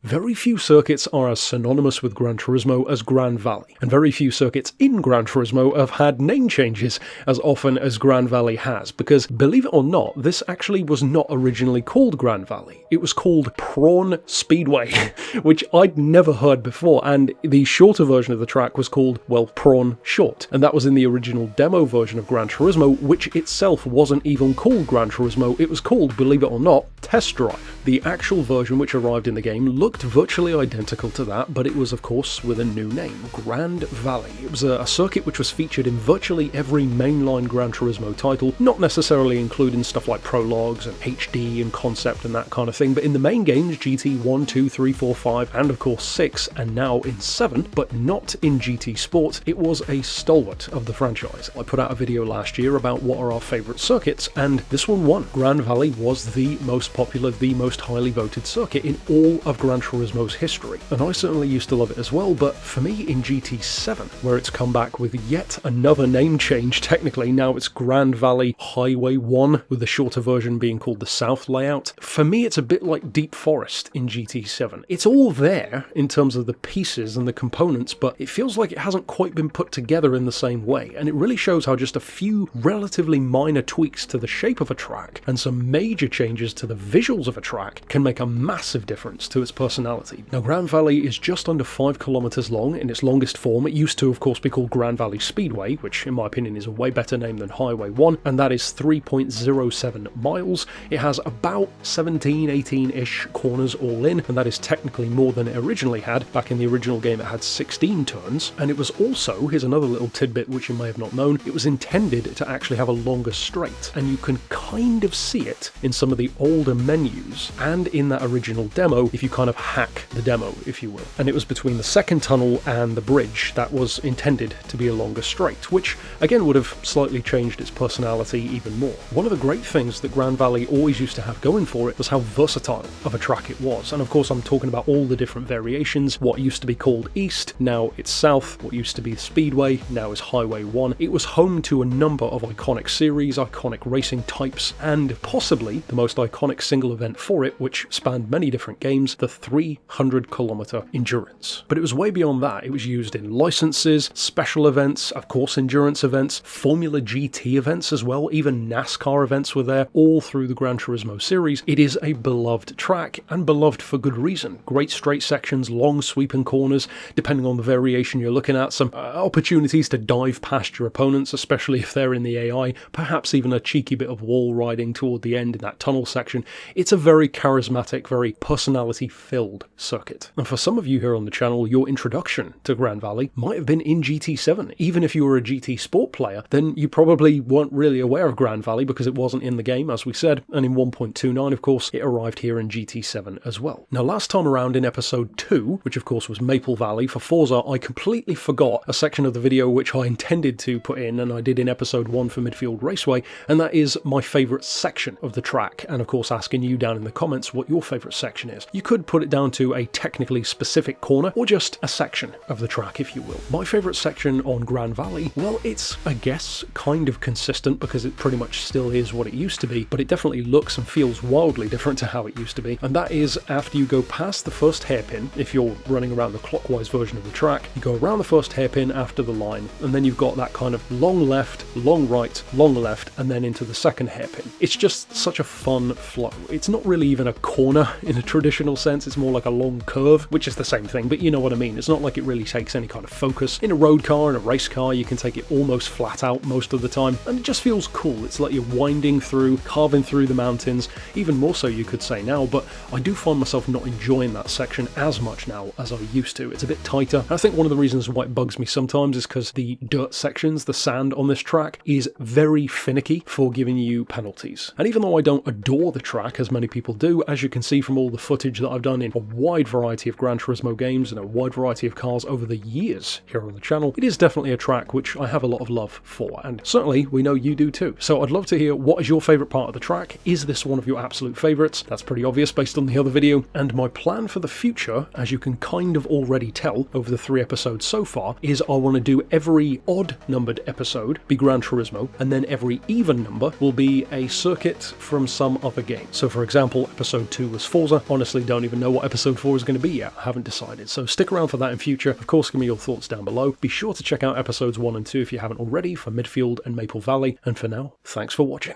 Very few circuits are as synonymous with Gran Turismo as Gran Valley, and very few circuits in Gran Turismo have had name changes as often as Gran Valley has, because believe it or not, this actually was not originally called Gran Valley. It was called Prawn Speedway, which I'd never heard before, and the shorter version of the track was called, well, Prawn Short, and that was in the original demo version of Gran Turismo, which itself wasn't even called Gran Turismo. It was called, believe it or not, Test Drive. The actual version which arrived in the game looked virtually identical to that, but it was of course with a new name, Grand Valley. It was a circuit which was featured in virtually every mainline Gran Turismo title, not necessarily including stuff like prologues and HD and concept and that kind of thing, but in the main games, GT 1, 2, 3, 4, 5, and of course 6, and now in 7, but not in GT Sport, it was a stalwart of the franchise. I put out a video last year about what are our favourite circuits, and this one won. Grand Valley was the most popular, the most highly voted circuit in all of Gran Turismo's history, and I certainly used to love it as well, but for me in GT7, where it's come back with yet another name change technically, now it's Grand Valley Highway 1, with the shorter version being called the South layout, for me it's a bit like Deep Forest in GT7. It's all there in terms of the pieces and the components, but it feels like it hasn't quite been put together in the same way, and it really shows how just a few relatively minor tweaks to the shape of a track and some major changes to the visuals of a track can make a massive difference to its personality. Now, Gran Valley is just under 5 kilometers long in its longest form. It used to, of course, be called Gran Valley Speedway, which in my opinion is a way better name than Highway 1, and that is 3.07 miles. It has about 17, 18-ish corners all in, and that is technically more than it originally had. Back in the original game, it had 16 turns, and it was also, here's another little tidbit which you may have not known, it was intended to actually have a longer straight, and you can kind of see it in some of the older menus and in that original demo if you kind of hack the demo, if you will. And it was between the second tunnel and the bridge that was intended to be a longer straight, which again would have slightly changed its personality even more. One of the great things that Gran Valley always used to have going for it was how versatile of a track it was, and of course I'm talking about all the different variations. What used to be called East, now it's South. What used to be Speedway, now is Highway 1. It was home to a number of iconic series, iconic racing types, and possibly the most iconic single event for it, which spanned many different games, the 300-kilometer endurance. But it was way beyond that. It was used in licenses, special events, of course endurance events, Formula GT events as well, even NASCAR events were there, all through the Gran Turismo series. It is a beloved track, and beloved for good reason. Great straight sections, long sweeping corners, depending on the variation you're looking at, some opportunities to dive past your opponents, especially if they're in the AI, perhaps even a cheeky bit of wall riding toward the end in that tunnel section. It's a very charismatic, very personality-filled circuit. And for some of you here on the channel, your introduction to Gran Valley might have been in GT7. Even if you were a GT Sport player, then you probably weren't really aware of Gran Valley because it wasn't in the game, as we said, and in 1.29, of course, it arrived here in GT7 as well. Now, last time around in episode 2, which of course was Maple Valley for Forza, I completely forgot a section of the video which I intended to put in, and I did in episode 1 for Midfield Raceway, and that is my favourite section of the track, and of course asking you down in the comments what your favourite section is. You could put it down to a technically specific corner, or just a section of the track, if you will. My favourite section on Gran Valley, well, it's, I guess, kind of consistent because it pretty much still is what it used to be, but it definitely looks and feels wildly different to how it used to be, and that is after you go past the first hairpin. If you're running around the clockwise version of the track, you go around the first hairpin after the line, and then you've got that kind of long left, long right, long left, and then into the second hairpin. It's just such a fun flow. It's not really even a corner in a traditional sense, it's more like a long curve, which is the same thing, but you know what I mean. It's not like it really takes any kind of focus. In a road car and a race car, you can take it almost flat out most of the time, and it just feels cool. It's like you're winding through, carving through the mountains, even more so you could say now, but I do find myself not enjoying that section as much now as I used to. It's a bit tighter. I think one of the reasons why it bugs me sometimes is because the dirt sections, the sand on this track, is very finicky for giving you penalties. And even though I don't adore the track as many people do, as you can see from all the footage that I've done in a wide variety of Gran Turismo games and a wide variety of cars over the years here on the channel, it is definitely a track which I have a lot of love for, and certainly we know you do too. So I'd love to hear, what is your favourite part of the track? Is this one of your absolute favourites? That's pretty obvious based on the other video, and my plan for the future, as you can kind of already tell over the 3 episodes so far, is I want to do every odd numbered episode be Gran Turismo, and then every even number will be a circuit from some other game. So for example, episode 2 was Forza. Honestly, don't even know what episode 4 is going to be yet. I haven't decided, so stick around for that in future. Of course, give me your thoughts down below. Be sure to check out episodes 1 and 2 if you haven't already for Midfield and Maple Valley, and for now, thanks for watching.